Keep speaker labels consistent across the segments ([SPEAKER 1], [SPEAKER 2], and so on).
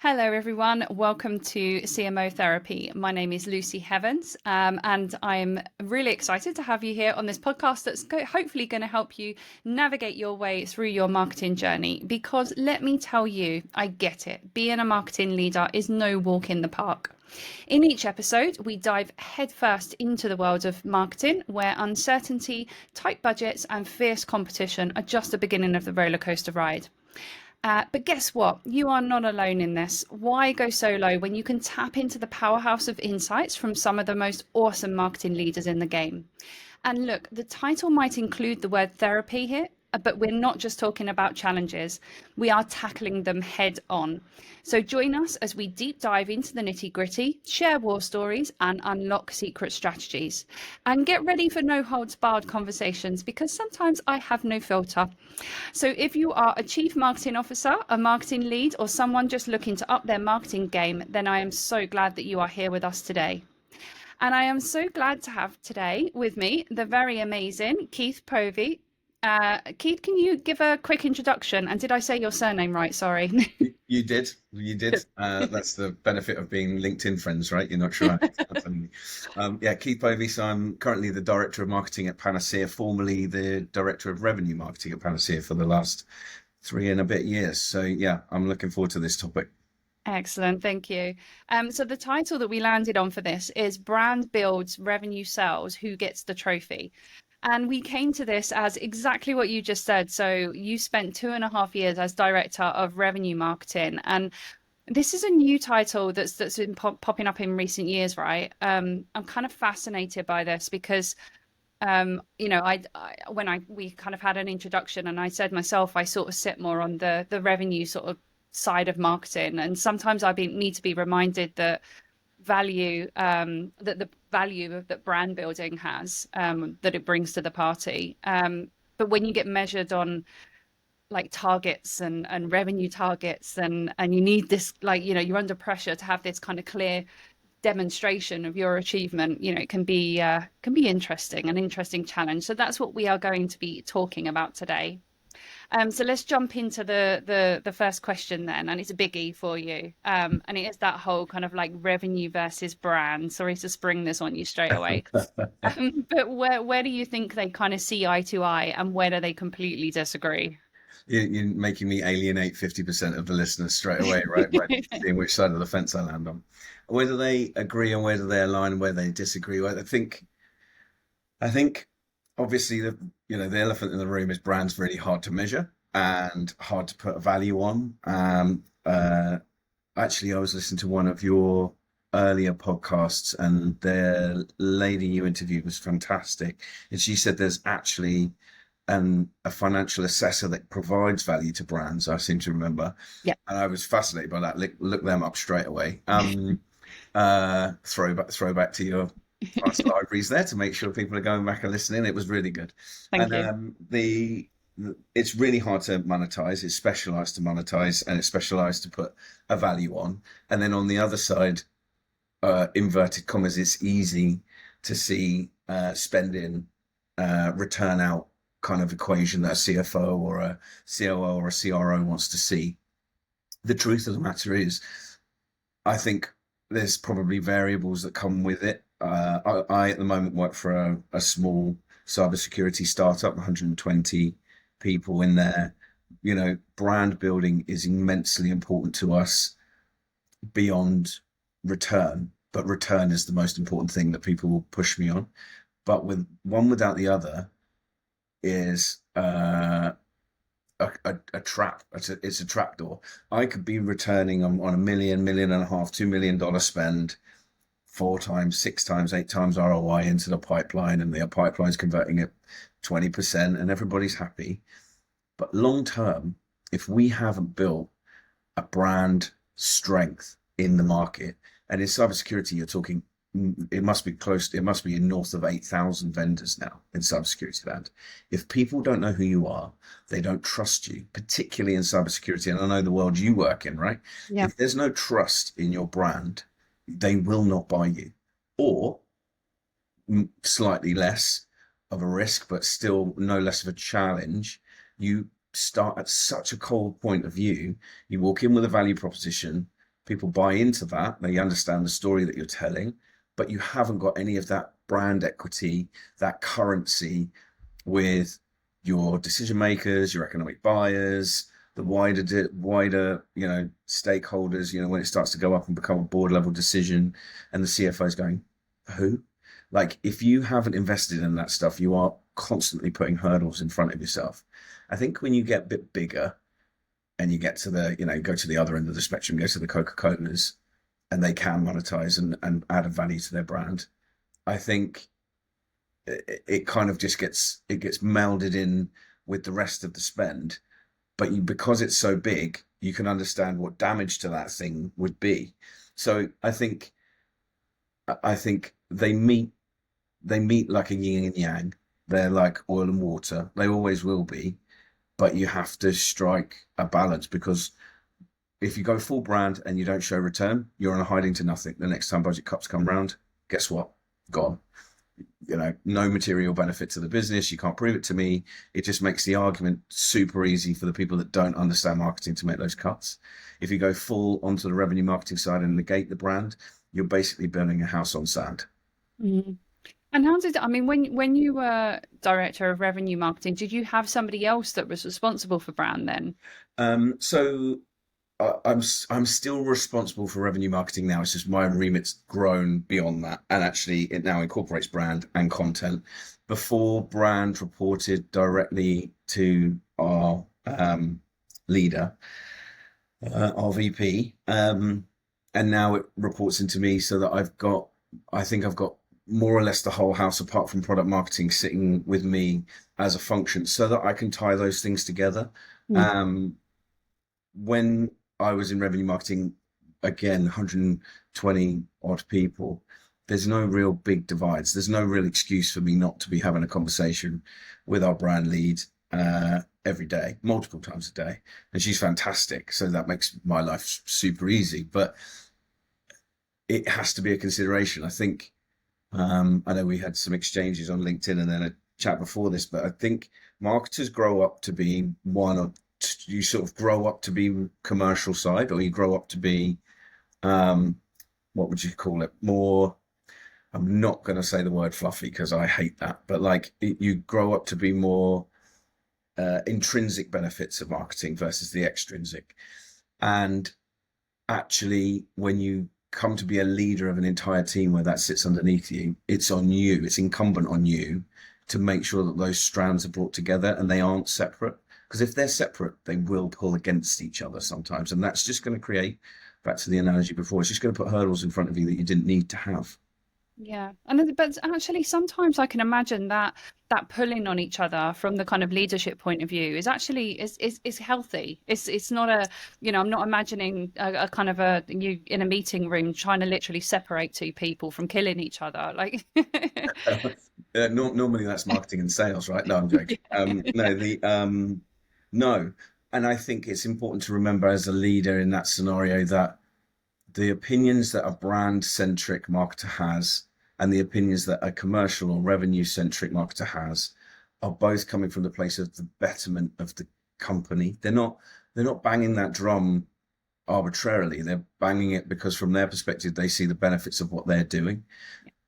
[SPEAKER 1] Hello, everyone. Welcome to CMO Therapy. My name is Lucy Heavens, and I'm really excited to have you here on this podcast that's hopefully going to help you navigate your way through your marketing journey. Because let me tell you, I get it. Being a marketing leader is no walk in the park. In each episode, we dive headfirst into the world of marketing, where uncertainty, tight budgets, and fierce competition are just the beginning of the roller coaster ride. But guess what? You are not alone in this. Why go solo when you can tap into the powerhouse of insights from some of the most awesome marketing leaders in the game? And look, the title might include the word therapy here, but we're not just talking about challenges. We are tackling them head on. So join us as we deep dive into the nitty gritty, share war stories, and unlock secret strategies. And get ready for no holds barred conversations, because sometimes I have no filter. So if you are a chief marketing officer, a marketing lead, or someone just looking to up their marketing game, then I am so glad that you are here with us today. And I am so glad to have today with me the very amazing Keith Povey. Keith, can you give a quick introduction? And did I say your surname right? Sorry.
[SPEAKER 2] You did. You did. That's the benefit of being LinkedIn friends, right? You're not sure. Yeah, Keith Povey. So I'm currently the Director of Marketing at Panacea, formerly the Director of Revenue Marketing at Panacea for the last 3 and a bit years. So yeah, I'm looking forward to this topic.
[SPEAKER 1] Excellent, thank you. So the title that we landed on for this is Brand Builds, Revenue Sells, Who Gets the Trophy? And we came to this as exactly what you just said. So you spent 2.5 years as Director of Revenue Marketing. And this is a new title that's been popping up in recent years, right? I'm kind of fascinated by this because we kind of had an introduction, and I said myself, I sort of sit more on the revenue sort of side of marketing, and sometimes need to be reminded that the value that brand building has, that it brings to the party. But when you get measured on like targets and revenue targets, and you need this, like, you're under pressure to have this kind of clear demonstration of your achievement, it can be interesting, an interesting challenge. So that's what we are going to be talking about today. So let's jump into the first question then, and it's a biggie for you. And it is that whole kind of like revenue versus brand. Sorry to spring this on you straight away. But where do you think they kind of see eye to eye, and where do they completely disagree?
[SPEAKER 2] You're making me alienate 50% of the listeners straight away, right? By seeing which side of the fence I land on. Where do they agree and where do they align and where they disagree? Well, I think obviously the elephant in the room is brand's really hard to measure and hard to put a value on. Actually, I was listening to one of your earlier podcasts, and the lady you interviewed was fantastic. And she said there's actually a financial assessor that provides value to brands, I seem to remember.
[SPEAKER 1] Yeah.
[SPEAKER 2] And I was fascinated by that. Look them up straight away. Throwback to your past libraries there to make sure people are going back and listening. It was really good.
[SPEAKER 1] Thank
[SPEAKER 2] And
[SPEAKER 1] you.
[SPEAKER 2] it's really hard to monetize. It's specialized to monetize, and it's specialized to put a value on. And then on the other side, inverted commas, it's easy to see spending return out kind of equation that a CFO or a COO or a CRO wants to see. The truth of the matter is, I think there's probably variables that come with it. I at the moment work for a small cybersecurity startup, 120 people in there. Brand building is immensely important to us beyond return, but return is the most important thing that people will push me on. But with one without the other is a trap. It's a trap door. I could be returning on a million and a half, $2 million spend 4 times, 6 times, 8 times ROI into the pipeline, and the pipeline's converting at 20%, and everybody's happy. But long term, if we haven't built a brand strength in the market, and in cybersecurity, you're talking, it must be in north of 8,000 vendors now in cybersecurity land. If people don't know who you are, they don't trust you, particularly in cybersecurity. And I know the world you work in, right?
[SPEAKER 1] Yeah.
[SPEAKER 2] If there's no trust in your brand, they will not buy you. Or slightly less of a risk, but still no less of a challenge. You start at such a cold point of view. You walk in with a value proposition, people buy into that, they understand the story that you're telling, but you haven't got any of that brand equity, that currency with your decision makers, your economic buyers, the wider stakeholders. When it starts to go up and become a board level decision, and the CFO is going, who? Like, if you haven't invested in that stuff, you are constantly putting hurdles in front of yourself. I think when you get a bit bigger and you get to go to the other end of the spectrum, go to the Coca-Colas, and they can monetize and add a value to their brand, I think it kind of just gets melded in with the rest of the spend. But because it's so big, you can understand what damage to that thing would be. So I think they meet like a yin and yang. They're like oil and water. They always will be. But you have to strike a balance, because if you go full brand and you don't show return, you're on a hiding to nothing. The next time budget cups come round, guess what? Gone. No material benefit to the business. You can't prove it to me. It just makes the argument super easy for the people that don't understand marketing to make those cuts. If you go full onto the revenue marketing side and negate the brand, you're basically building a house on sand.
[SPEAKER 1] Mm. And when you were director of revenue marketing, did you have somebody else that was responsible for brand then?
[SPEAKER 2] So I'm still responsible for revenue marketing now. It's just my remit's grown beyond that, and actually it now incorporates brand and content. Before, brand reported directly to our leader, our VP, and now it reports into me, so that I think I've got more or less the whole house, apart from product marketing, sitting with me as a function, so that I can tie those things together. When I was in revenue marketing, again, 120 odd people, there's no real big divides. There's no real excuse for me not to be having a conversation with our brand lead every day, multiple times a day. And she's fantastic. So that makes my life super easy, but it has to be a consideration. I think, I know we had some exchanges on LinkedIn and then a chat before this, but I think marketers grow up to be you sort of grow up to be commercial side, or you grow up to be, what would you call it? More, I'm not going to say the word fluffy because I hate that, but like you grow up to be more intrinsic benefits of marketing versus the extrinsic. And actually, when you come to be a leader of an entire team where that sits underneath you, it's on you, it's incumbent on you to make sure that those strands are brought together and they aren't separate. Because if they're separate, they will pull against each other sometimes. And that's just going to create, back to the analogy before, it's just going to put hurdles in front of you that you didn't need to have.
[SPEAKER 1] Yeah. But actually sometimes I can imagine that pulling on each other from the kind of leadership point of view is actually is healthy. It's not I'm not imagining a kind of you in a meeting room trying to literally separate two people from killing each other. Like
[SPEAKER 2] Normally that's marketing and sales, right? No, I'm joking. No. And I think it's important to remember as a leader in that scenario that the opinions that a brand centric marketer has and the opinions that a commercial or revenue centric marketer has are both coming from the place of the betterment of the company. They're not banging that drum arbitrarily. They're banging it because from their perspective, they see the benefits of what they're doing.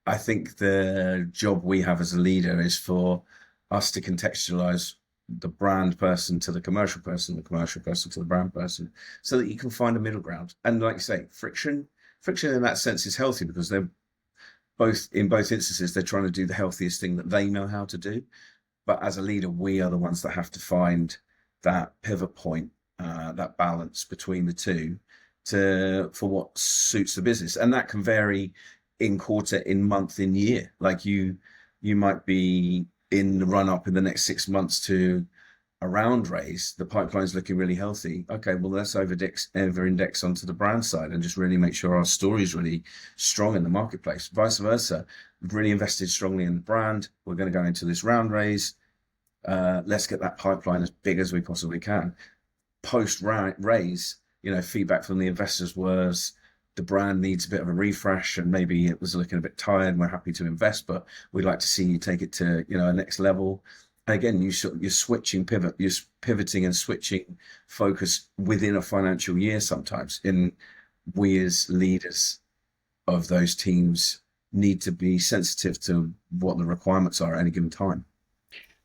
[SPEAKER 2] I think the job we have as a leader is for us to contextualize the brand person to the commercial person to the brand person, so that you can find a middle ground. And like you say, friction in that sense is healthy, because they're in both instances, they're trying to do the healthiest thing that they know how to do. But as a leader, we are the ones that have to find that pivot point, that balance between the two for what suits the business. And that can vary in quarter, in month, in year. Like you might be in the run up in the next 6 months to a round raise, the pipeline's looking really healthy. Okay, well, let's over index onto the brand side and just really make sure our story is really strong in the marketplace. Vice versa, we've really invested strongly in the brand. We're going to go into this round raise. Let's get that pipeline as big as we possibly can. Post raise, feedback from the investors was the brand needs a bit of a refresh, and maybe it was looking a bit tired, and we're happy to invest, but we'd like to see you take it to a next level. And again, you're pivoting and switching focus within a financial year sometimes. In we as leaders of those teams need to be sensitive to what the requirements are at any given time.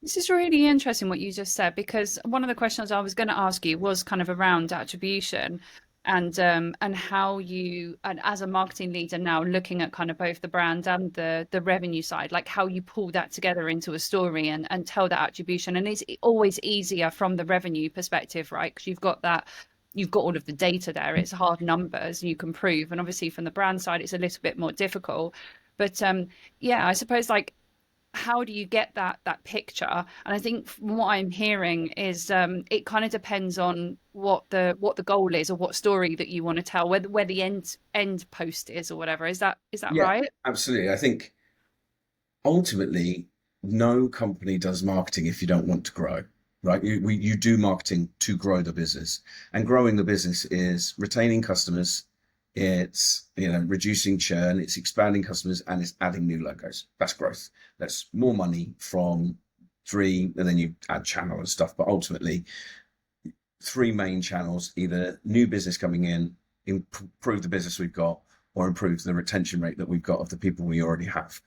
[SPEAKER 1] This is really interesting what you just said, because one of the questions I was going to ask you was kind of around attribution and how you, and as a marketing leader now, looking at kind of both the brand and the revenue side, like how you pull that together into a story and tell that attribution. And it's always easier from the revenue perspective, right? Because you've got all of the data there. It's hard numbers you can prove. And obviously from the brand side, it's a little bit more difficult. But yeah, I suppose, like, how do you get that picture? And I think from what I'm hearing is it kind of depends on what the goal is, or what story that you want to tell, where the end post is, or whatever. Is that
[SPEAKER 2] Yeah,
[SPEAKER 1] right?
[SPEAKER 2] absolutely. I think ultimately, no company does marketing if you don't want to grow, right? You do marketing to grow the business, and growing the business is retaining customers. It's, reducing churn, it's expanding customers, and it's adding new logos. That's growth. That's more money from three, and then you add channel and stuff. But ultimately, three main channels: either new business coming in, improve the business we've got, or improve the retention rate that we've got of the people we already have.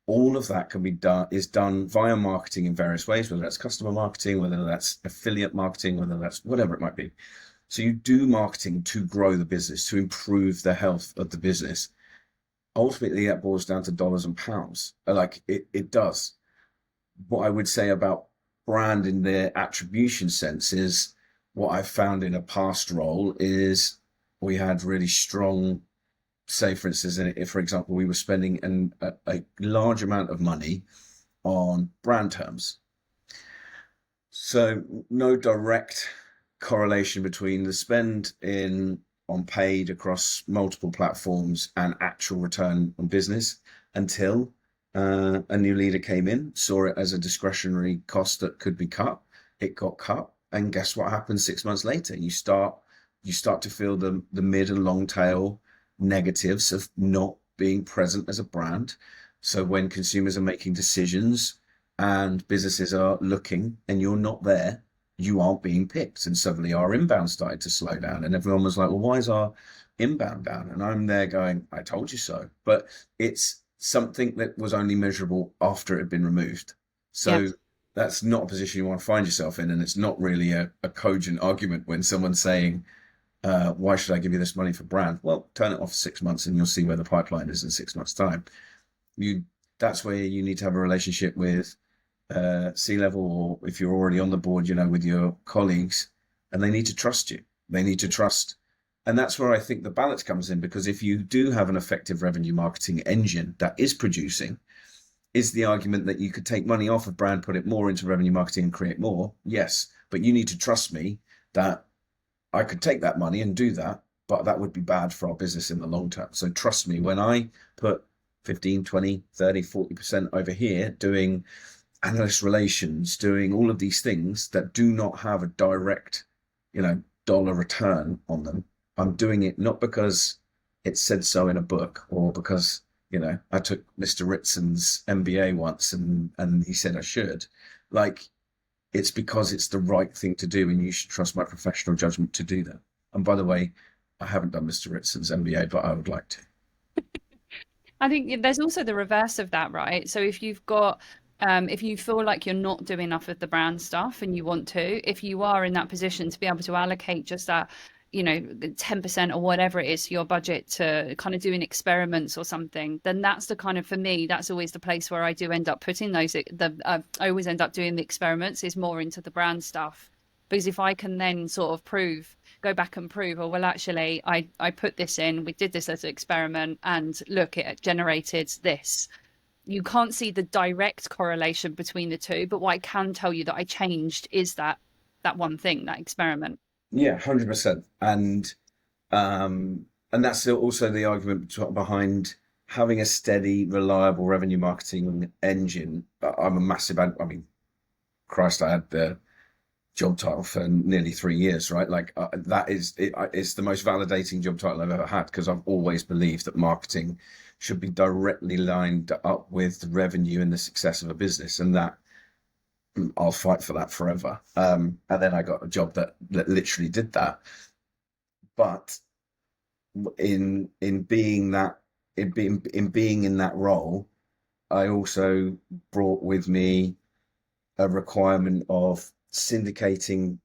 [SPEAKER 2] All of that can be done via marketing in various ways, whether that's customer marketing, whether that's affiliate marketing, whether that's whatever it might be. So you do marketing to grow the business, to improve the health of the business. Ultimately, that boils down to dollars and pounds. Like it does. What I would say about brand in their attribution sense is, what I've found in a past role is, we had really strong, say for instance, for example, we were spending a large amount of money on brand terms. So no direct correlation between the spend on paid across multiple platforms and actual return on business, until a new leader came in, saw it as a discretionary cost that could be cut. It got cut, and guess what happened 6 months later? You start to feel the mid and long tail negatives of not being present as a brand. So when consumers are making decisions and businesses are looking and you're not there, you aren't being picked. And suddenly our inbound started to slow down, and everyone was like, well, why is our inbound down? And I'm there going, I told you so. But it's something that was only measurable after it had been removed.
[SPEAKER 1] Yeah.
[SPEAKER 2] So that's not a position you want to find yourself in. And it's not really a cogent argument when someone's saying, why should I give you this money for brand? Well, turn it off for 6 months and you'll see where the pipeline is in 6 months' time. That's where you need to have a relationship with C-level, or if you're already on the board, with your colleagues, and they need to trust you. They need to trust. And that's where I think the balance comes in, because if you do have an effective revenue marketing engine that is producing, is the argument that you could take money off of brand, put it more into revenue marketing and create more? Yes, but you need to trust me that I could take that money and do that, but that would be bad for our business in the long term. So trust me, when I put 15, 20, 30, 40% over here doing analyst relations, doing all of these things that do not have a direct, dollar return on them, I'm doing it not because it said so in a book, or because, I took Mr. Ritson's MBA once and he said I should. Like, it's because it's the right thing to do, and you should trust my professional judgment to do that. And by the way, I haven't done Mr. Ritson's MBA, but I would like to.
[SPEAKER 1] I think there's also the reverse of that, right? So if you feel like you're not doing enough of the brand stuff and you want to, if you are in that position to be able to allocate just that, 10% or whatever it is to your budget to kind of doing experiments or something, then that's the kind of, for me, that's always the place where I do end up putting I always end up doing the experiments, is more into the brand stuff. Because if I can then sort of go back and prove, oh, well, actually, I put this in, we did this as an experiment, and look, it generated this. You can't see the direct correlation between the two, but what I can tell you that I changed is that one thing, that experiment.
[SPEAKER 2] Yeah, 100%. And that's also the argument behind having a steady, reliable revenue marketing engine. I'm a massive, I mean, Christ, I had the job title for nearly 3 years, right? Like it's the most validating job title I've ever had, because I've always believed that marketing should be directly lined up with the revenue and the success of a business, and that I'll fight for that forever. And then I got a job that literally did that. But in being that in being in that role, I also brought with me a requirement of syndicating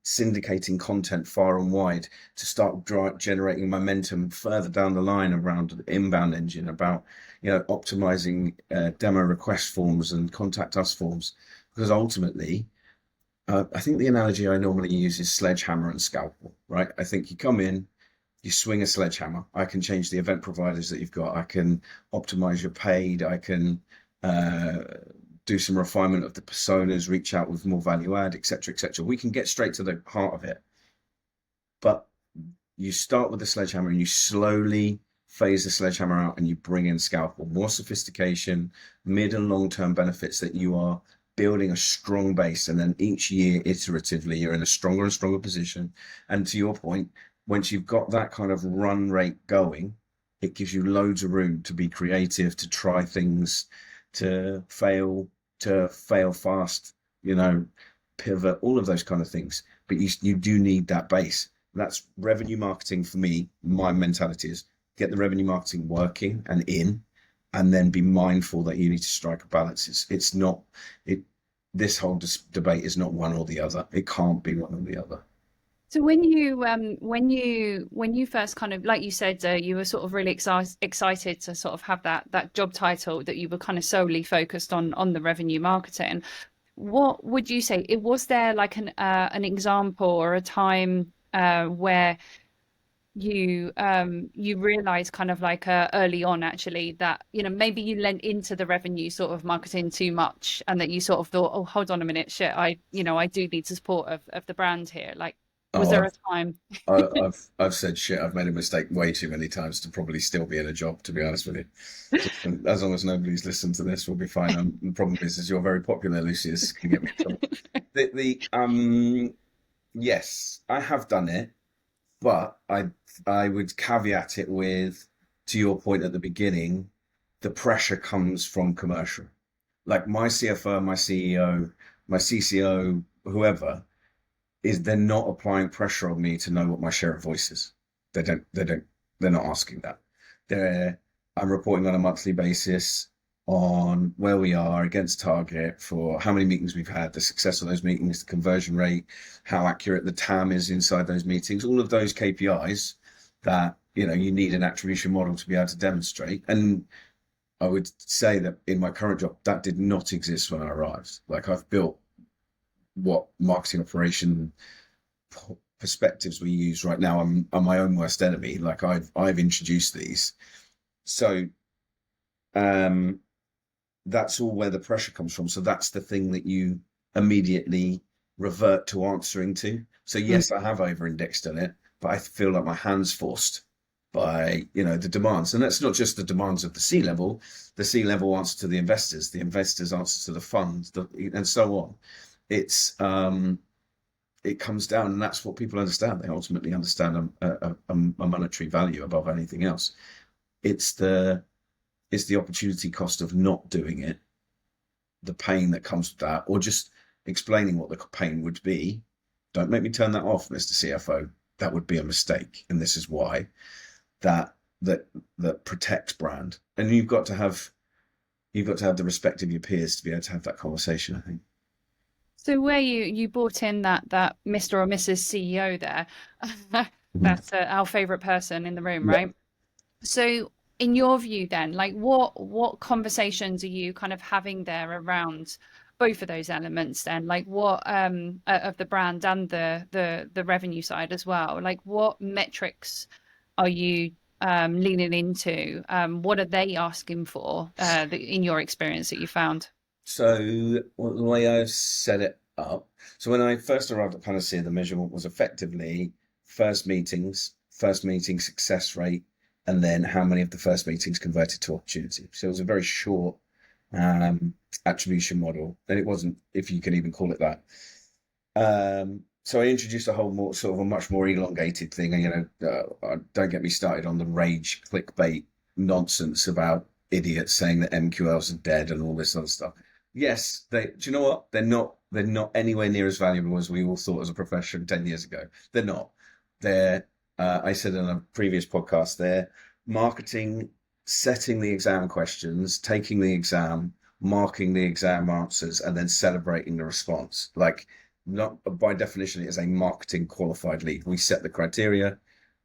[SPEAKER 2] content far and wide to start generating momentum further down the line around the inbound engine, about optimizing demo request forms and contact us forms, because ultimately I think the analogy I normally use is sledgehammer and scalpel, right? I think you come in, you swing a sledgehammer. I can change the event providers that you've got. I can optimize your paid. I can uh, do some refinement of the personas, reach out with more value add, etc., etc. We can get straight to the heart of it. But you start with the sledgehammer and you slowly phase the sledgehammer out and you bring in scalpel, more sophistication, mid and long-term benefits that you are building a strong base. And then each year, iteratively, you're in a stronger and stronger position. And to your point, once you've got that kind of run rate going, it gives you loads of room to be creative, to try things, to fail fast, pivot, all of those kind of things. But you do need that base. That's revenue marketing for me. My mentality is get the revenue marketing working and in, and then be mindful that you need to strike a balance. It's not it. This whole debate is not one or the other. It can't be one or the other.
[SPEAKER 1] So when you first kind of, like you said, you were sort of really excited to sort of have that job title, that you were kind of solely focused on the revenue marketing. What would you say? It was there like an example or a time where you realize kind of like early on actually that maybe you lent into the revenue sort of marketing too much, and that you sort of thought, oh, hold on a minute, shit, I do need support of the brand here. Like, was
[SPEAKER 2] Oh,
[SPEAKER 1] there a time?
[SPEAKER 2] I've said shit. I've made a mistake way too many times to probably still be in a job, to be honest with you. Just, as long as nobody's listened to this, we'll be fine. The problem is you're very popular, Lucy. This can get me in trouble. Yes, I have done it, but I would caveat it with, to your point at the beginning, the pressure comes from commercial. Like my CFO, my CEO, my CCO, whoever, is they're not applying pressure on me to know what my share of voice is. They're not asking that. I'm reporting on a monthly basis on where we are against target for how many meetings we've had, the success of those meetings, the conversion rate, how accurate the TAM is inside those meetings, all of those KPIs that, you need an attribution model to be able to demonstrate. And I would say that in my current job, that did not exist when I arrived. Like, I've built what marketing operation perspectives we use right now. I'm my own worst enemy. Like, I've introduced these. So that's all where the pressure comes from. So that's the thing that you immediately revert to answering to. So yes, I have over-indexed on it, but I feel like my hand's forced by the demands. And that's not just the demands of the C-level. The C-level answer to the investors answer to the funds, and so on. It's it comes down, and that's what people understand. They ultimately understand a monetary value above anything else. It's the opportunity cost of not doing it, the pain that comes with that, or just explaining what the pain would be. Don't make me turn that off, Mr. CFO. That would be a mistake, and this is why. That protects brand, and you've got to have the respect of your peers to be able to have that conversation, I think.
[SPEAKER 1] So where you brought in that Mr. or Mrs. CEO there, that's our favorite person in the room,
[SPEAKER 2] Yeah.
[SPEAKER 1] right? So in your view then, like what conversations are you kind of having there around both of those elements then? Like, what of the brand and the revenue side as well? Like, what metrics are you leaning into? What are they asking for in your experience that you found?
[SPEAKER 2] So the way I've set it up, so when I first arrived at Panacea, the measurement was effectively first meeting success rate, and then how many of the first meetings converted to opportunity. So it was a very short attribution model, and it wasn't, if you can even call it that. So I introduced a whole more sort of a much more elongated thing, and don't get me started on the rage clickbait nonsense about idiots saying that MQLs are dead and all this other stuff. Yes, do you know what? They're not anywhere near as valuable as we all thought as a profession 10 years ago. They're not. They're I said in a previous podcast there, marketing, setting the exam questions, taking the exam, marking the exam answers, and then celebrating the response. Like, not by definition, it is a marketing qualified lead. We set the criteria,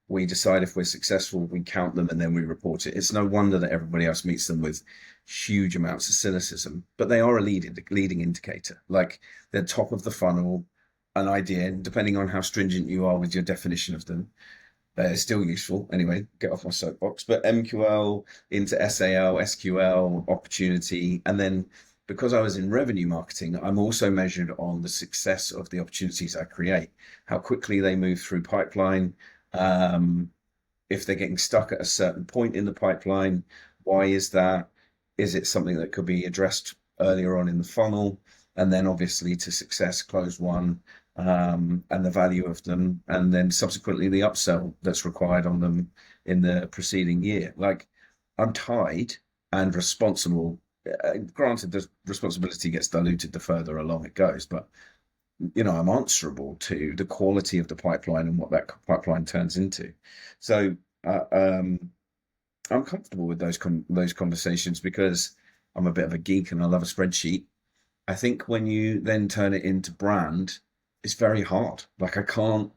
[SPEAKER 2] we decide if we're successful, we count them, and then we report it. It's no wonder that everybody else meets them with huge amounts of cynicism, but they are a leading indicator. Like, they're top of the funnel, an idea, depending on how stringent you are with your definition of them. It's still useful. Anyway, get off my soapbox. But MQL into SAL, SQL, opportunity. And then because I was in revenue marketing, I'm also measured on the success of the opportunities I create, how quickly they move through pipeline, if they're getting stuck at a certain point in the pipeline. Why is that? Is it something that could be addressed earlier on in the funnel? And then obviously to success, close one, and the value of them, and then subsequently the upsell that's required on them in the preceding year. Like, I'm tied and responsible. Granted, the responsibility gets diluted the further along it goes, but I'm answerable to the quality of the pipeline and what that pipeline turns into. So I'm comfortable with those conversations because I'm a bit of a geek and I love a spreadsheet. I think when you then turn it into brand, it's very hard. Like, I can't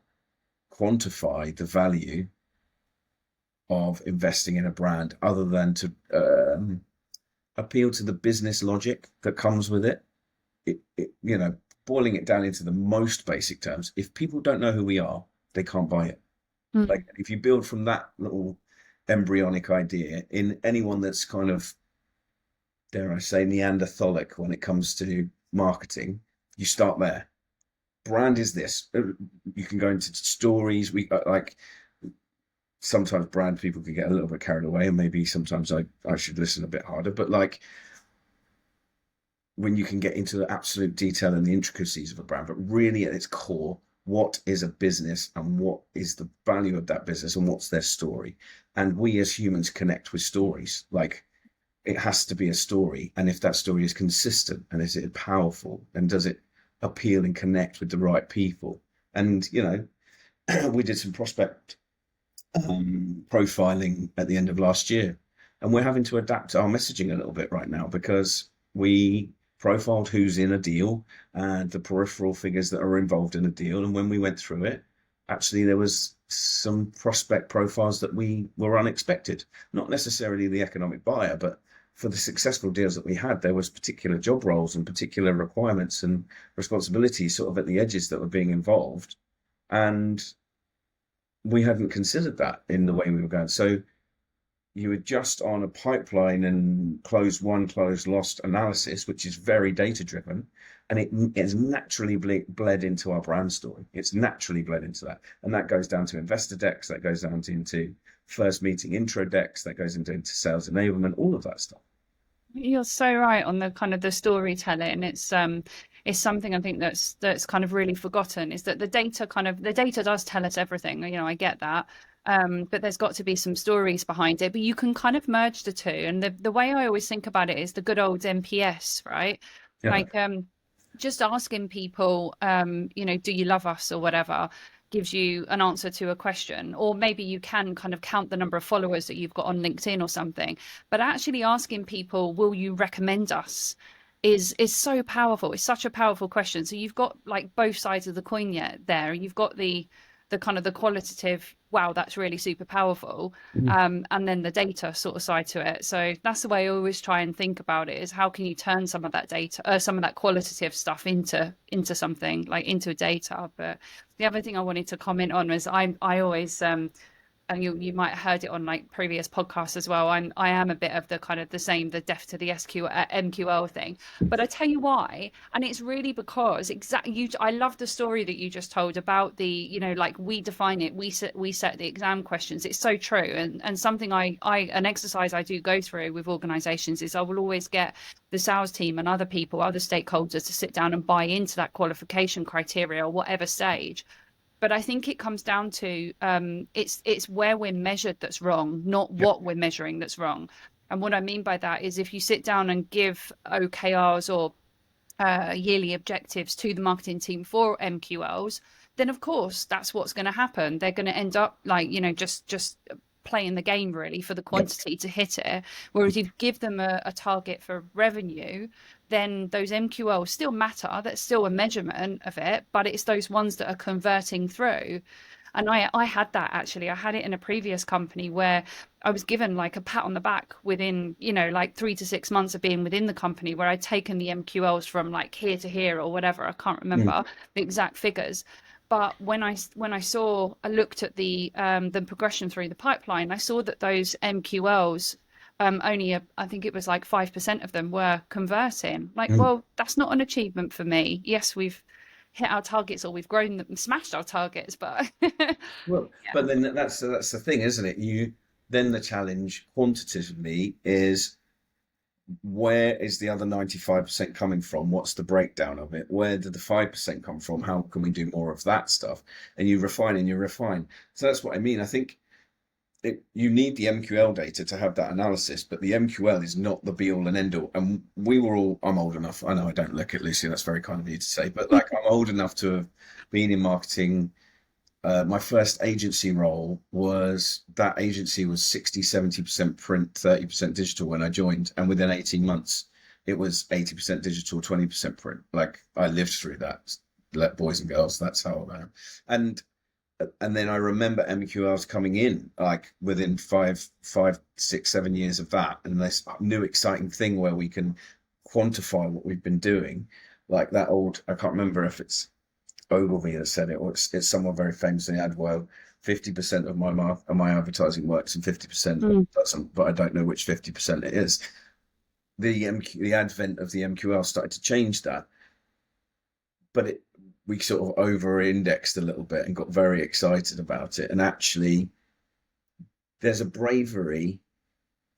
[SPEAKER 2] quantify the value of investing in a brand other than to appeal to the business logic that comes with it. Boiling it down into the most basic terms, if people don't know who we are, they can't buy it. Like, if you build from that little embryonic idea in anyone that's kind of, dare I say, Neanderthalic when it comes to marketing, you start there. Brand is this. You can go into stories. We like, sometimes brand people can get a little bit carried away, and maybe sometimes I should listen a bit harder. But like, when you can get into the absolute detail and the intricacies of a brand, but really at its core, what is a business and what is the value of that business and what's their story? And we as humans connect with stories. Like, it has to be a story. And if that story is consistent and is it powerful and does it appeal and connect with the right people? And, we did some prospect profiling at the end of last year, and we're having to adapt our messaging a little bit right now because we profiled who's in a deal and the peripheral figures that are involved in a deal. And when we went through it, actually there was some prospect profiles that were unexpected, not necessarily the economic buyer, but for the successful deals that we had, there was particular job roles and particular requirements and responsibilities sort of at the edges that were being involved. And we hadn't considered that in the way we were going. So you adjust on a pipeline and close won, close lost analysis, which is very data driven, and it is naturally bled into our brand story. It's naturally bled into that, and that goes down to investor decks, that goes down into first meeting intro decks, that goes into sales enablement, all of that stuff.
[SPEAKER 1] You're so right on the kind of the storytelling. It's something I think that's kind of really forgotten, is that the data does tell us everything. I get that. But there's got to be some stories behind it. But you can kind of merge the two. And the way I always think about it is the good old NPS, right?
[SPEAKER 2] Yeah.
[SPEAKER 1] Like just asking people, do you love us or whatever, gives you an answer to a question. Or maybe you can kind of count the number of followers that you've got on LinkedIn or something. But actually asking people, will you recommend us, is so powerful. It's such a powerful question. So you've got like both sides of the coin yet there. You've got the kind of the qualitative, wow, that's really super powerful, and then the data sort of side to it. So that's the way I always try and think about it, is how can you turn some of that data, some of that qualitative stuff into something, like into data. But the other thing I wanted to comment on was I always and you might have heard it on like previous podcasts as well. I am a bit of the kind of the deaf to the MQL thing, but I tell you why, and it's really because I love the story that you just told about the like we define it, we set the exam questions. It's so true, and something an exercise I do go through with organisations is I will always get the sales team and other stakeholders to sit down and buy into that qualification criteria or whatever stage. But I think it comes down to it's where we're measured that's wrong, not what we're measuring that's wrong. And what I mean by that is if you sit down and give OKRs or yearly objectives to the marketing team for MQLs, then of course that's what's going to happen. They're going to end up like, just playing the game really for the
[SPEAKER 2] Yep.
[SPEAKER 1] quantity to hit it. Whereas if you give them a target for revenue, then those MQLs still matter. That's still a measurement of it, but it's those ones that are converting through. And I had that actually. I had it in a previous company where I was given like a pat on the back within, like 3 to 6 months of being within the company, where I'd taken the MQLs from like here to here or whatever. I can't
[SPEAKER 2] Mm.
[SPEAKER 1] remember the exact figures. But when I looked at the progression through the pipeline, I saw that those MQLs, only I think it was like 5% of them were converting. Like,
[SPEAKER 2] Mm.
[SPEAKER 1] well, that's not an achievement for me. Yes, we've hit our targets or we've grown them and smashed our targets, but
[SPEAKER 2] Well, but then that's the thing, isn't it? Then the challenge quantitatively is, where is the other 95% coming from? What's the breakdown of it? Where did the 5% come from? How can we do more of that stuff? And you refine and you refine. So that's what I mean. I think you need the MQL data to have that analysis, but the MQL is not the be all and end all. And I'm old enough. I know I don't look at Lucy. That's very kind of you to say, but like I'm old enough to have been in marketing. My first agency role that agency was 60-70% print, 30% digital when I joined. And within 18 months, it was 80% digital, 20% print. Like I lived through that, boys and girls. That's how I am. And then I remember MQLs coming in like within 5, 6, 7 years of that. And this new exciting thing where we can quantify what we've been doing. Like that old, I can't remember if it's Ogilvy that said it, or it's someone very famous in the ad world. 50% of my advertising works and 50% doesn't, but I don't know which 50% it is. The advent of the MQL started to change that, but we sort of over-indexed a little bit and got very excited about it. And actually, there's a bravery,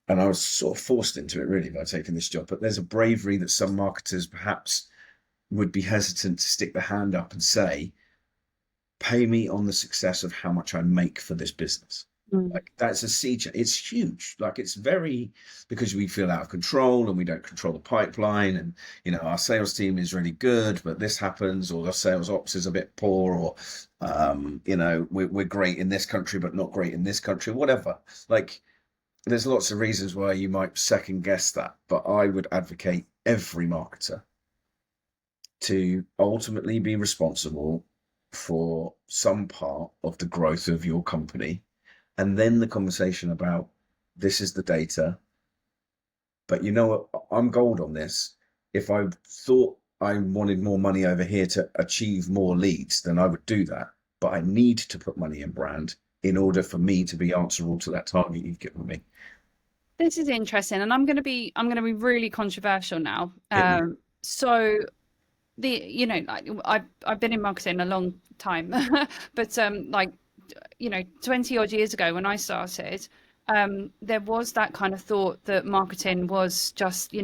[SPEAKER 2] and I was sort of forced into it really by taking this job, but there's a bravery that some marketers perhaps would be hesitant to stick the hand up and say, pay me on the success of how much I make for this business. Like that's a siege. It's huge. Like it's very, because we feel out of control and we don't control the pipeline. And, our sales team is really good, but this happens, or the sales ops is a bit poor, or, we're great in this country, but not great in this country, whatever. Like there's lots of reasons why you might second guess that, but I would advocate every marketer to ultimately be responsible for some part of the growth of your company. And then the conversation about, this is the data, but you know what, I'm gold on this. If I thought I wanted more money over here to achieve more leads, then I would do that. But I need to put money in brand in order for me to be answerable to that target you've given me.
[SPEAKER 1] This is interesting, and I'm going to be really controversial now.
[SPEAKER 2] Hit me.
[SPEAKER 1] So I've been in marketing a long time, but 20 odd years ago when I started, there was that kind of thought that marketing was just,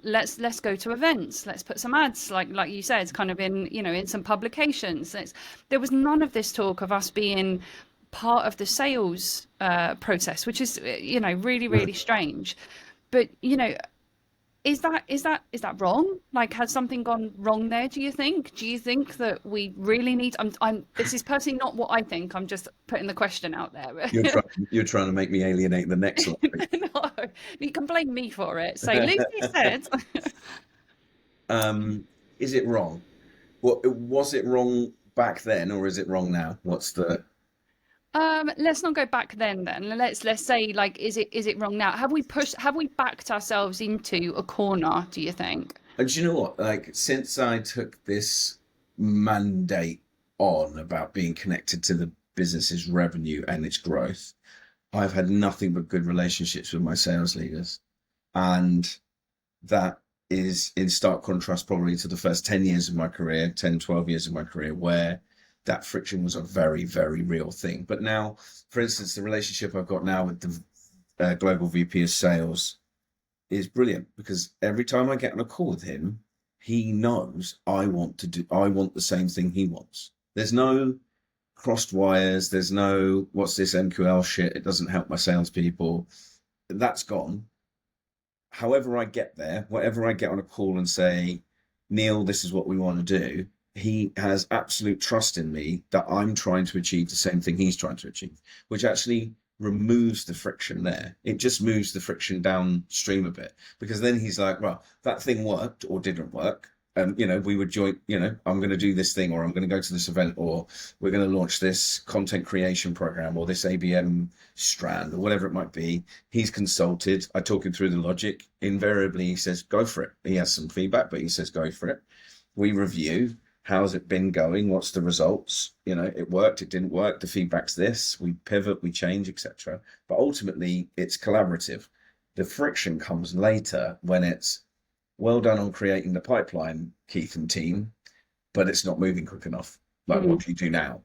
[SPEAKER 1] let's go to events, let's put some ads, like you said, kind of in some publications. There was none of this talk of us being part of the sales process, which is, really, really strange. But, is that wrong? Like, has something gone wrong there, do you think? Do you think that we really need, this is personally not what I think, I'm just putting the question out there.
[SPEAKER 2] You're trying to make me alienate the next one.
[SPEAKER 1] No, you can blame me for it. So Lucy said.
[SPEAKER 2] Is it wrong? Was it wrong back then, or is it wrong now? What's the
[SPEAKER 1] Let's not go back then. Let's say, like, is it wrong now? Have we backed ourselves into a corner, do you think?
[SPEAKER 2] And do you know what? Like, since I took this mandate on about being connected to the business's revenue and its growth, I've had nothing but good relationships with my sales leaders. And that is in stark contrast probably to the first 10 years of my career, 10, 12 years of my career, where that friction was a very, very real thing. But now, for instance, the relationship I've got now with the global VP of sales is brilliant, because every time I get on a call with him, he knows I want the same thing he wants. There's no crossed wires. There's no, what's this MQL shit? It doesn't help my salespeople. That's gone. However I get there, whatever I get on a call and say, Neil, this is what we want to do, he has absolute trust in me that I'm trying to achieve the same thing he's trying to achieve, which actually removes the friction there. It just moves the friction downstream a bit, because then he's like, well, that thing worked or didn't work. And, we would join, I'm going to do this thing, or I'm going to go to this event, or we're going to launch this content creation program, or this ABM strand, or whatever it might be. He's consulted. I talk him through the logic. Invariably, he says, go for it. He has some feedback, but he says, go for it. We review. How's it been going? What's the results? It worked, it didn't work. The feedback's this. We pivot, we change, etc. But ultimately, it's collaborative. The friction comes later when it's well done on creating the pipeline, Keith and team, but it's not moving quick enough. Like, what do you do now?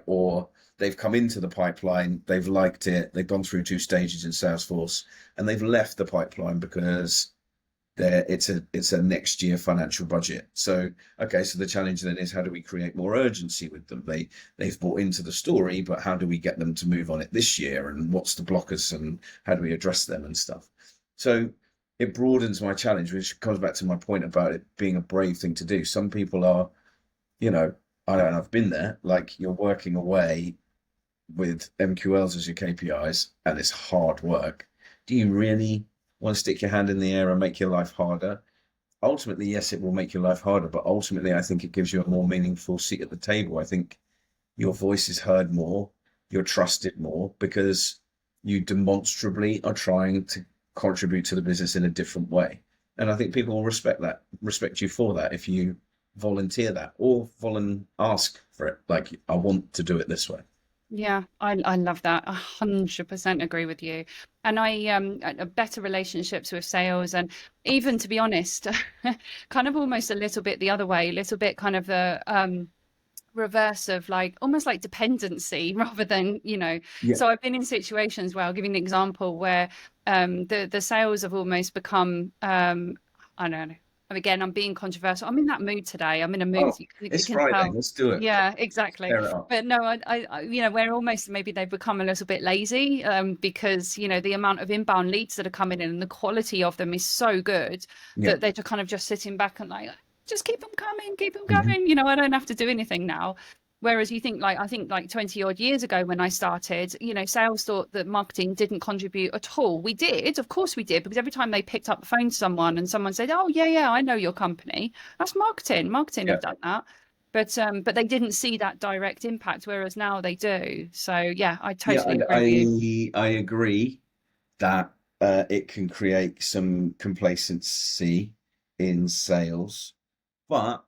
[SPEAKER 2] Or they've come into the pipeline, they've liked it, they've gone through 2 stages in Salesforce, and they've left the pipeline because it's a next year financial budget. So the challenge then is, how do we create more urgency with them? They've bought into the story, but how do we get them to move on it this year? And what's the blockers, and how do we address them and stuff? So it broadens my challenge, which comes back to my point about it being a brave thing to do. Some people are, I've been there, like, you're working away with MQLs as your KPIs, and it's hard work. Do you really want to stick your hand in the air and make your life harder? Ultimately, yes, it will make your life harder, but ultimately, I think it gives you a more meaningful seat at the table. I think your voice is heard more, you're trusted more, because you demonstrably are trying to contribute to the business in a different way. And I think people will respect you for that if you volunteer that, or ask for it. Like, I want to do it this way.
[SPEAKER 1] Yeah, I love that. 100% agree with you. And better relationships with sales, and even, to be honest, kind of almost a little bit the other way, a little bit kind of the reverse of, like, almost like dependency rather than,
[SPEAKER 2] Yeah.
[SPEAKER 1] So I've been in situations where, I'll give you an example, where the sales have almost become, I don't know. And again, I'm being controversial. I'm in that mood today. I'm in a mood.
[SPEAKER 2] Oh,
[SPEAKER 1] You
[SPEAKER 2] it's
[SPEAKER 1] can
[SPEAKER 2] Friday.
[SPEAKER 1] tell.
[SPEAKER 2] Let's do it.
[SPEAKER 1] Yeah, exactly.
[SPEAKER 2] Tear it up.
[SPEAKER 1] But no, we're almost, maybe they've become a little bit lazy, because, the amount of inbound leads that are coming in and the quality of them is so good
[SPEAKER 2] Yeah.
[SPEAKER 1] that they're just kind of just sitting back and, like, just keep them coming, keep them
[SPEAKER 2] Mhm.
[SPEAKER 1] coming. I don't have to do anything now. Whereas I think like 20 odd years ago when I started, sales thought that marketing didn't contribute at all. We did, of course we did, because every time they picked up the phone to someone and someone said, oh, yeah, I know your company, that's marketing. Marketing
[SPEAKER 2] Yeah.
[SPEAKER 1] have done that. But they didn't see that direct impact, whereas now they do. So yeah, I
[SPEAKER 2] Yeah,
[SPEAKER 1] totally agree with you.
[SPEAKER 2] I agree that it can create some complacency in sales, but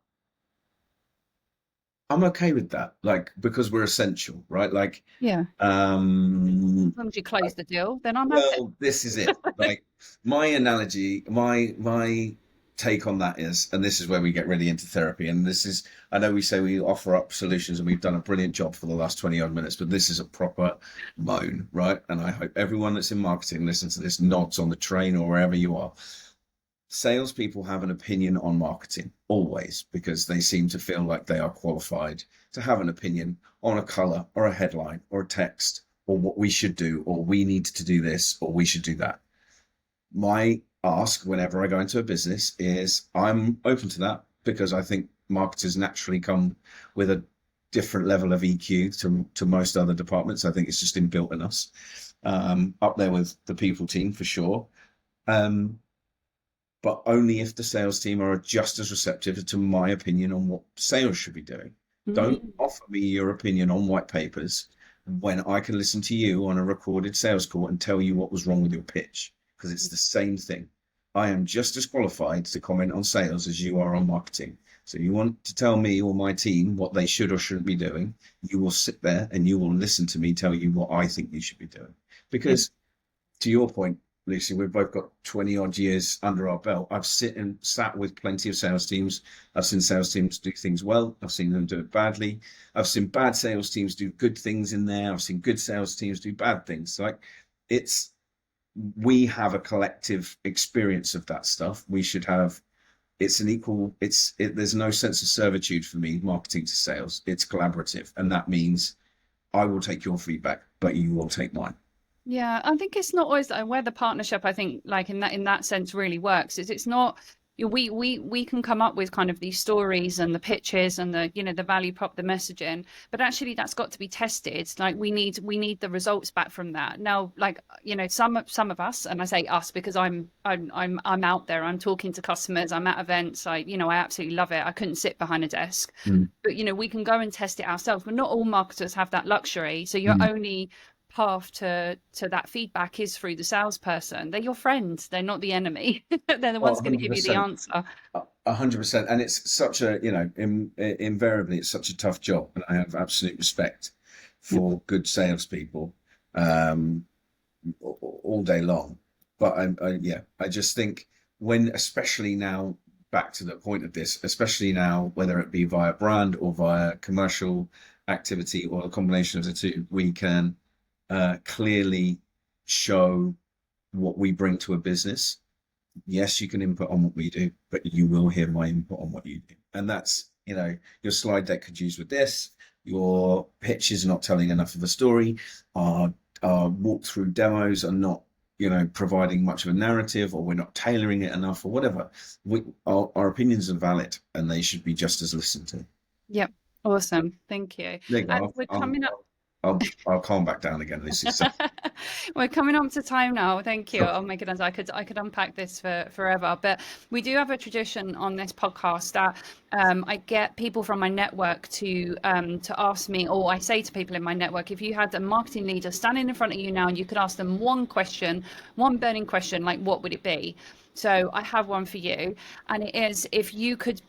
[SPEAKER 2] I'm okay with that. Like, because we're essential, right? Like,
[SPEAKER 1] Yeah.
[SPEAKER 2] um,
[SPEAKER 1] As long as you close the deal, then I'm happy.
[SPEAKER 2] well, this is it. Like, my analogy, my take on that is, and this is where we get really into therapy. And this is, I know we say we offer up solutions, and we've done a brilliant job for the last 20 odd minutes, but this is a proper moan, right? And I hope everyone that's in marketing listens to this, nods on the train or wherever you are. Salespeople have an opinion on marketing always, because they seem to feel like they are qualified to have an opinion on a color or a headline or a text, or what we should do, or we need to do this, or we should do that. My ask whenever I go into a business is, I'm open to that, because I think marketers naturally come with a different level of EQ to most other departments. I think it's just inbuilt in us, up there with the people team for sure. But only if the sales team are just as receptive to my opinion on what sales should be doing. Don't offer me your opinion on white papers when I can listen to you on a recorded sales call and tell you what was wrong with your pitch, because it's the same thing. I am just as qualified to comment on sales as you are on marketing. So you want to tell me or my team what they should or shouldn't be doing, you will sit there and you will listen to me tell you what I think you should be doing. Because, to your point, Lucy, we've both got 20 odd years under our belt. I've sat with plenty of sales teams. I've seen sales teams do things well. I've seen them do it badly. I've seen bad sales teams do good things in there. I've seen good sales teams do bad things. Like, we have a collective experience of that stuff. We should have, it's an equal, there's no sense of servitude for me, marketing to sales. It's collaborative. And that means I will take your feedback, but you will take mine.
[SPEAKER 1] Yeah, I think it's not always where the partnership, I think, like in that sense, really works, is it's not we can come up with kind of these stories and the pitches and the, the value prop, the messaging, but actually that's got to be tested. Like we need the results back from that. Now, like, some of us, and I say us because I'm out there, I'm talking to customers, I'm at events, I absolutely love it. I couldn't sit behind a desk.
[SPEAKER 2] Mm.
[SPEAKER 1] But we can go and test it ourselves, but not all marketers have that luxury. So your
[SPEAKER 2] Mm.
[SPEAKER 1] only path to that feedback is through the salesperson. They're your friends, they're not the enemy. They're the
[SPEAKER 2] Oh,
[SPEAKER 1] ones going to give you the
[SPEAKER 2] 100%.
[SPEAKER 1] answer.
[SPEAKER 2] 100%. And it's such a, invariably, it's such a tough job. And I have absolute respect for good salespeople all day long. But I just think especially now, back to the point of this, especially now, whether it be via brand or via commercial activity or a combination of the two, we can clearly show what we bring to a business. Yes, you can input on what we do, but you will hear my input on what you do. And that's, your slide deck could use with this. Your pitch is not telling enough of a story. Our walkthrough demos are not, providing much of a narrative, or we're not tailoring it enough, or whatever. Our opinions are valid, and they should be just as listened to.
[SPEAKER 1] Yep. Awesome. Thank you.
[SPEAKER 2] There you go.
[SPEAKER 1] We're coming up.
[SPEAKER 2] I'll calm back down again, Lucy. So,
[SPEAKER 1] We're coming up to time now. Thank you.
[SPEAKER 2] sure.
[SPEAKER 1] Oh my goodness, I could unpack this for forever. But we do have a tradition on this podcast that I get people from my network to ask me, or I say to people in my network, if you had a marketing leader standing in front of you now and you could ask them one question, one burning question, like what would it be? So I have one for you, and it is, if you could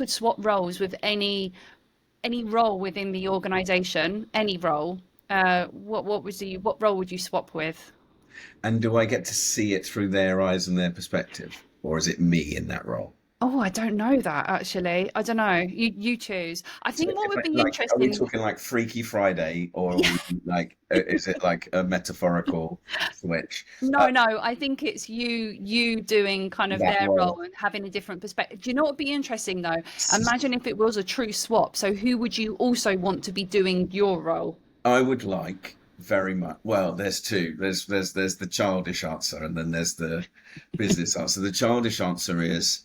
[SPEAKER 1] swap roles with any role within the organization, any role, what role would you swap with?
[SPEAKER 2] And do I get to see it through their eyes and their perspective, or is it me in that role?
[SPEAKER 1] Oh, I don't know that actually. I don't know. You choose. I
[SPEAKER 2] So
[SPEAKER 1] think what would be
[SPEAKER 2] are we
[SPEAKER 1] interesting.
[SPEAKER 2] talking like Freaky Friday, or are
[SPEAKER 1] Yeah.
[SPEAKER 2] we like, is it like a metaphorical switch?
[SPEAKER 1] No, no, I think it's you doing kind of
[SPEAKER 2] That
[SPEAKER 1] their
[SPEAKER 2] role.
[SPEAKER 1] role and having a different perspective. Do you know what would be interesting though? Imagine if it was a true swap. So who would you also want to be doing your role?
[SPEAKER 2] I would like very much. Well, there's two. There's the childish answer, and then there's the business answer. The childish answer is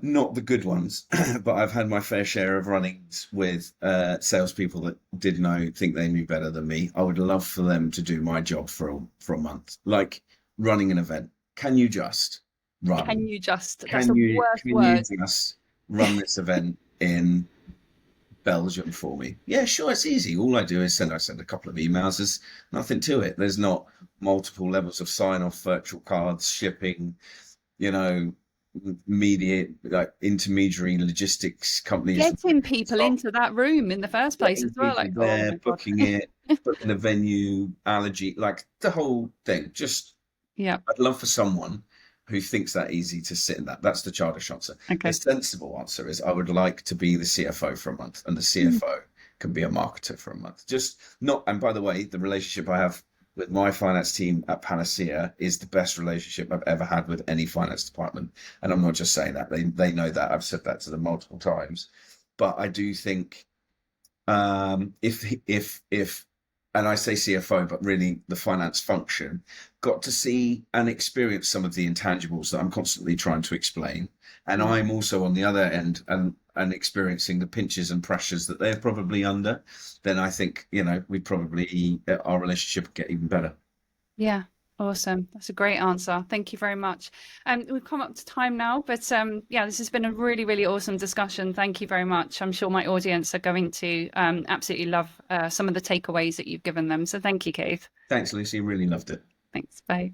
[SPEAKER 2] not the good ones, but I've had my fair share of run-ins with salespeople that think they knew better than me. I would love for them to do my job for a month, like running an event. Can you just run?
[SPEAKER 1] Can you just, that's the worst
[SPEAKER 2] Can you
[SPEAKER 1] word.
[SPEAKER 2] just run this event in Belgium for me? Yeah, sure, it's easy. All I do is send a couple of emails. There's nothing to it. There's not multiple levels of sign-off, virtual cards, shipping, you know, media, like intermediary logistics companies.
[SPEAKER 1] Getting people into that room in the first place
[SPEAKER 2] Getting
[SPEAKER 1] as well.
[SPEAKER 2] people
[SPEAKER 1] Like, oh
[SPEAKER 2] there,
[SPEAKER 1] my God.
[SPEAKER 2] booking it, booking the venue, allergy, like the whole thing. Just,
[SPEAKER 1] Yeah.
[SPEAKER 2] I'd love for someone who thinks that easy to sit in that. That's the childish answer.
[SPEAKER 1] Okay.
[SPEAKER 2] The sensible answer is I would like to be the CFO for a month, and the CFO can be a marketer for a month. Just not, and by the way, the relationship I have with my finance team at Panacea is the best relationship I've ever had with any finance department. And I'm not just saying that. They know that. I've said that to them multiple times. But I do think if and I say CFO, but really the finance function, got to see and experience some of the intangibles that I'm constantly trying to explain. And I'm also on the other end and experiencing the pinches and pressures that they're probably under, then I think, our relationship would get even better.
[SPEAKER 1] Yeah. Awesome. That's a great answer. Thank you very much. We've come up to time now, but yeah, this has been a really, really awesome discussion. Thank you very much. I'm sure my audience are going to absolutely love some of the takeaways that you've given them. So thank you, Keith.
[SPEAKER 2] Thanks, Lucy. Really loved it.
[SPEAKER 1] Thanks. Bye.